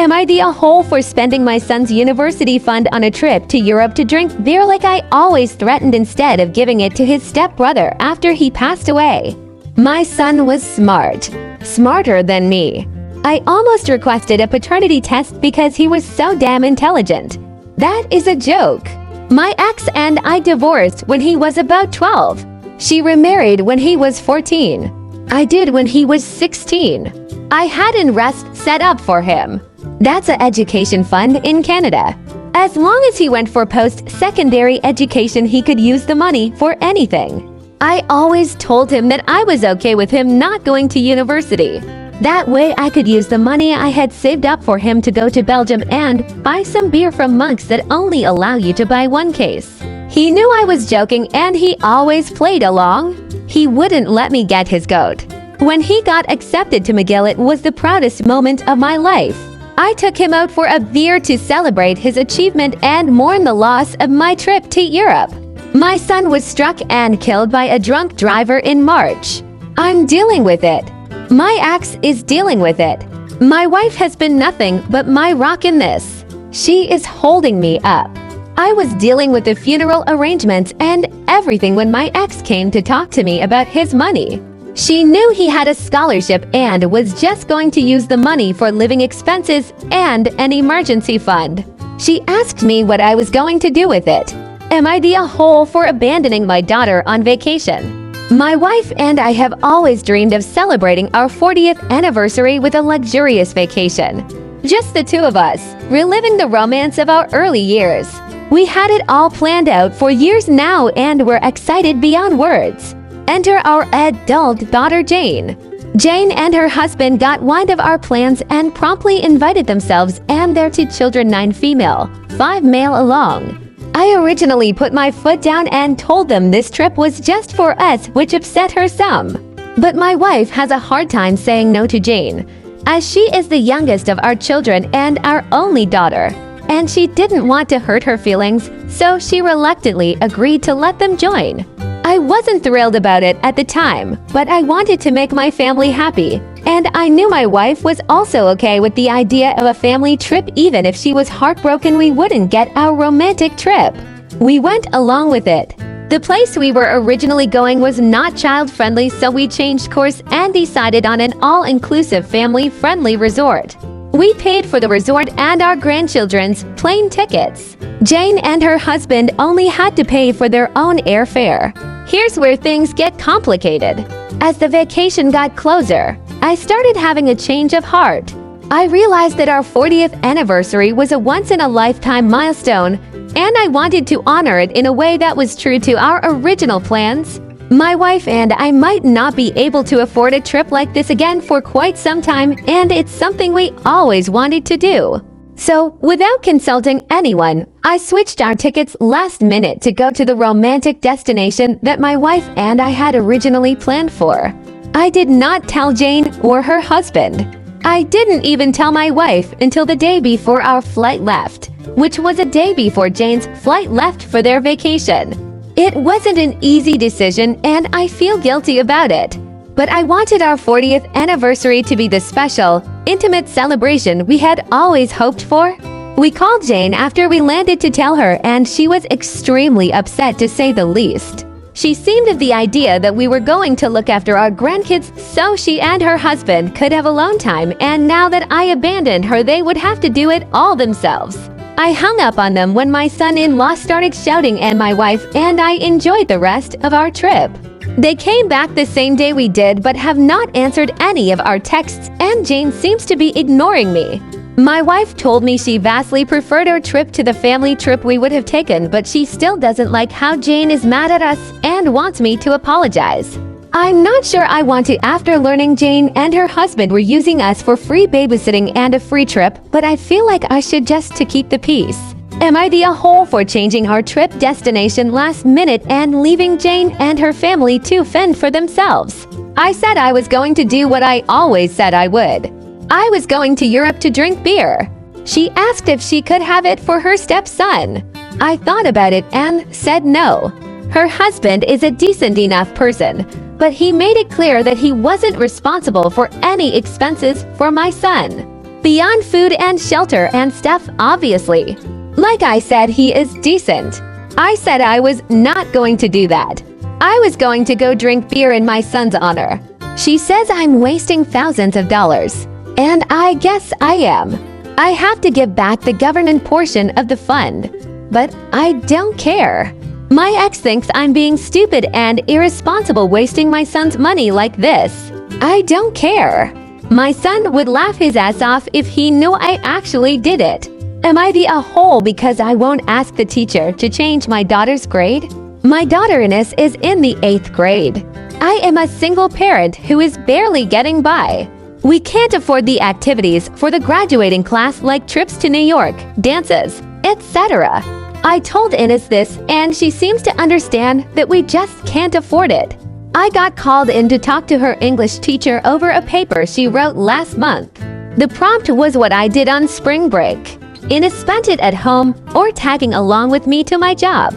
Am I the a-hole for spending my son's university fund on a trip to Europe to drink beer like I always threatened instead of giving it to his stepbrother after he passed away? My son was smart. Smarter than me. I almost requested a paternity test because he was so damn intelligent. That is a joke. My ex and I divorced when he was about 12. She remarried when he was 14. I did when he was 16. I had an rest set up for him. That's an education fund in Canada. As long as he went for post-secondary education, he could use the money for anything. I always told him that I was okay with him not going to university. That way I could use the money I had saved up for him to go to Belgium and buy some beer from Monks that only allow you to buy one case. He knew I was joking and he always played along. He wouldn't let me get his goat. When he got accepted to McGill, it was the proudest moment of my life. I took him out for a beer to celebrate his achievement and mourn the loss of my trip to Europe. My son was struck and killed by a drunk driver in March. I'm dealing with it. My ex is dealing with it. My wife has been nothing but my rock in this. She is holding me up. I was dealing with the funeral arrangements and everything when my ex came to talk to me about his money. She knew he had a scholarship and was just going to use the money for living expenses and an emergency fund. She asked me what I was going to do with it. Am I the a-hole for abandoning my daughter on vacation? My wife and I have always dreamed of celebrating our 40th anniversary with a luxurious vacation. Just the two of us, reliving the romance of our early years. We had it all planned out for years now and we're excited beyond words. Enter our adult daughter Jane. Jane and her husband got wind of our plans and promptly invited themselves and their 2 children, 9 female, 5 male along. I originally put my foot down and told them this trip was just for us, which upset her some. But my wife has a hard time saying no to Jane, as she is the youngest of our children and our only daughter, and she didn't want to hurt her feelings, so she reluctantly agreed to let them join. I wasn't thrilled about it at the time, but I wanted to make my family happy, and I knew my wife was also okay with the idea of a family trip. Even if she was heartbroken we wouldn't get our romantic trip. We went along with it. The place we were originally going was not child-friendly, so we changed course and decided on an all-inclusive family-friendly resort. We paid for the resort and our grandchildren's plane tickets. Jane and her husband only had to pay for their own airfare. Here's where things get complicated. As the vacation got closer, I started having a change of heart. I realized that our 40th anniversary was a once-in-a-lifetime milestone, and I wanted to honor it in a way that was true to our original plans. My wife and I might not be able to afford a trip like this again for quite some time, and it's something we always wanted to do. So, without consulting anyone, I switched our tickets last minute to go to the romantic destination that my wife and I had originally planned for. I did not tell Jane or her husband. I didn't even tell my wife until the day before our flight left, which was a day before Jane's flight left for their vacation. It wasn't an easy decision and I feel guilty about it. But I wanted our 40th anniversary to be the special, intimate celebration we had always hoped for. We called Jane after we landed to tell her, and she was extremely upset, to say the least. She seemed of the idea that we were going to look after our grandkids so she and her husband could have alone time, and now that I abandoned her they would have to do it all themselves. I hung up on them when my son-in-law started shouting, and my wife and I enjoyed the rest of our trip. They came back the same day we did but have not answered any of our texts, and Jane seems to be ignoring me. My wife told me she vastly preferred our trip to the family trip we would have taken, but she still doesn't like how Jane is mad at us and wants me to apologize. I'm not sure I want to after learning Jane and her husband were using us for free babysitting and a free trip, but I feel like I should just to keep the peace. Am I the a-hole for changing our trip destination last minute and leaving Jane and her family to fend for themselves? I said I was going to do what I always said I would. I was going to Europe to drink beer. She asked if she could have it for her stepson. I thought about it and said no. Her husband is a decent enough person, but he made it clear that he wasn't responsible for any expenses for my son. Beyond food and shelter and stuff, obviously. Like I said, he is decent. I said I was not going to do that. I was going to go drink beer in my son's honor. She says I'm wasting thousands of dollars. And I guess I am. I have to give back the government portion of the fund. But I don't care. My ex thinks I'm being stupid and irresponsible wasting my son's money like this. I don't care. My son would laugh his ass off if he knew I actually did it. Am I the a-hole because I won't ask the teacher to change my daughter's grade? My daughter Ines is in the 8th grade. I am a single parent who is barely getting by. We can't afford the activities for the graduating class like trips to New York, dances, etc. I told Ines this and she seems to understand that we just can't afford it. I got called in to talk to her English teacher over a paper she wrote last month. The prompt was what I did on spring break. Ines spent it at home or tagging along with me to my job.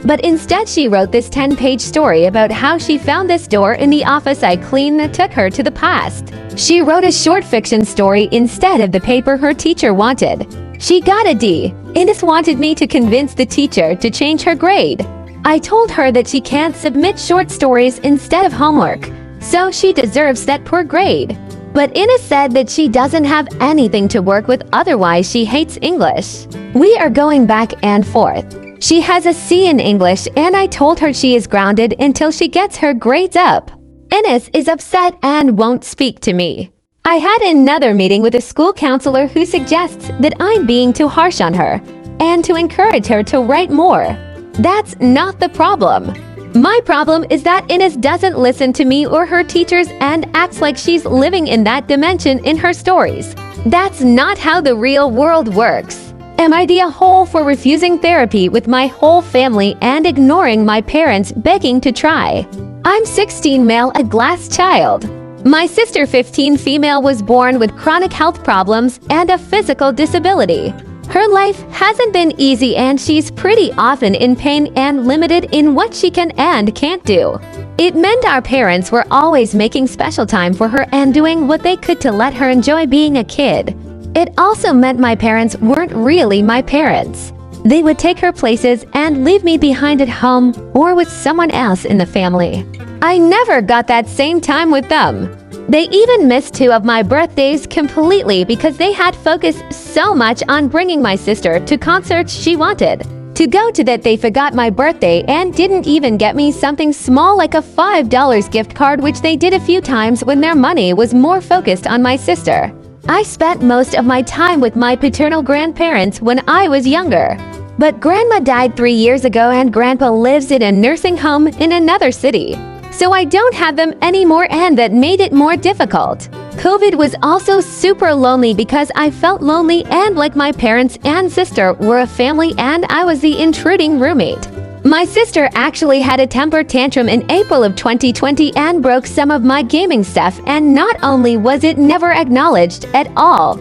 But instead she wrote this 10-page story about how she found this door in the office I cleaned that took her to the past. She wrote a short fiction story instead of the paper her teacher wanted. She got a D. Ines wanted me to convince the teacher to change her grade. I told her that she can't submit short stories instead of homework, so she deserves that poor grade. But Ines said that she doesn't have anything to work with, otherwise she hates English. We are going back and forth. She has a C in English and I told her she is grounded until she gets her grades up. Ines is upset and won't speak to me. I had another meeting with a school counselor who suggests that I'm being too harsh on her and to encourage her to write more. That's not the problem. My problem is that Ines doesn't listen to me or her teachers and acts like she's living in that dimension in her stories. That's not how the real world works. Am I the a-hole for refusing therapy with my whole family and ignoring my parents begging to try? I'm 16 male, a glass child. My sister 15 female was born with chronic health problems and a physical disability. Her life hasn't been easy and she's pretty often in pain and limited in what she can and can't do. It meant our parents were always making special time for her and doing what they could to let her enjoy being a kid. It also meant my parents weren't really my parents. They would take her places and leave me behind at home or with someone else in the family. I never got that same time with them. They even missed 2 of my birthdays completely because they had focused so much on bringing my sister to concerts she wanted to go to that they forgot my birthday and didn't even get me something small like a $5 gift card, which they did a few times when their money was more focused on my sister. I spent most of my time with my paternal grandparents when I was younger. But Grandma died 3 years ago and Grandpa lives in a nursing home in another city. So I don't have them anymore and that made it more difficult. COVID was also super lonely because I felt lonely and like my parents and sister were a family and I was the intruding roommate. My sister actually had a temper tantrum in April of 2020 and broke some of my gaming stuff, and not only was it never acknowledged at all,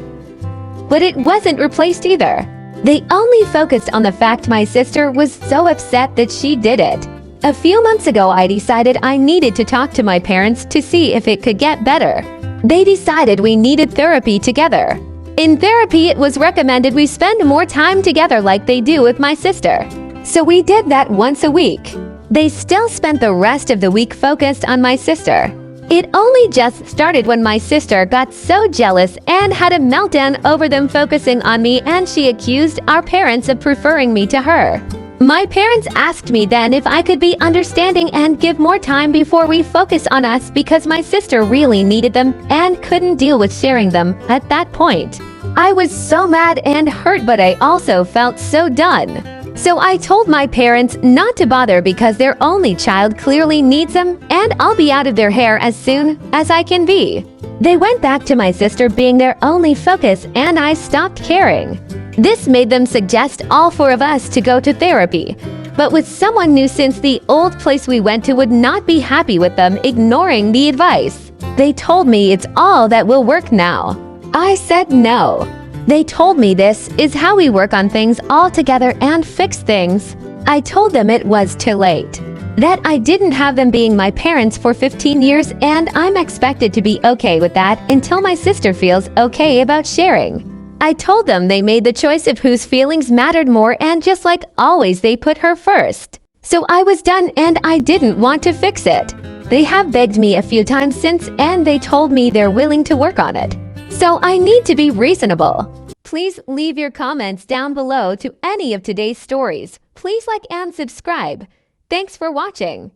but it wasn't replaced either. They only focused on the fact my sister was so upset that she did it. A few months ago, I decided I needed to talk to my parents to see if it could get better. They decided we needed therapy together. In therapy, it was recommended we spend more time together like they do with my sister. So we did that once a week. They still spent the rest of the week focused on my sister. It only just started when my sister got so jealous and had a meltdown over them focusing on me, and she accused our parents of preferring me to her. My parents asked me then if I could be understanding and give more time before we focus on us because my sister really needed them and couldn't deal with sharing them at that point. I was so mad and hurt, but I also felt so done. So I told my parents not to bother because their only child clearly needs them, and I'll be out of their hair as soon as I can be. They went back to my sister being their only focus, and I stopped caring. This made them suggest all 4 of us to go to therapy, but with someone new since the old place we went to would not be happy with them ignoring the advice. They told me it's all that will work now. I said no. They told me this is how we work on things all together and fix things. I told them it was too late. that I didn't have them being my parents for 15 years and I'm expected to be okay with that until my sister feels okay about sharing. I told them they made the choice of whose feelings mattered more and just like always they put her first. So I was done and I didn't want to fix it. They have begged me a few times since and they told me they're willing to work on it. So I need to be reasonable. Please leave your comments down below to any of today's stories. Please like and subscribe. Thanks for watching.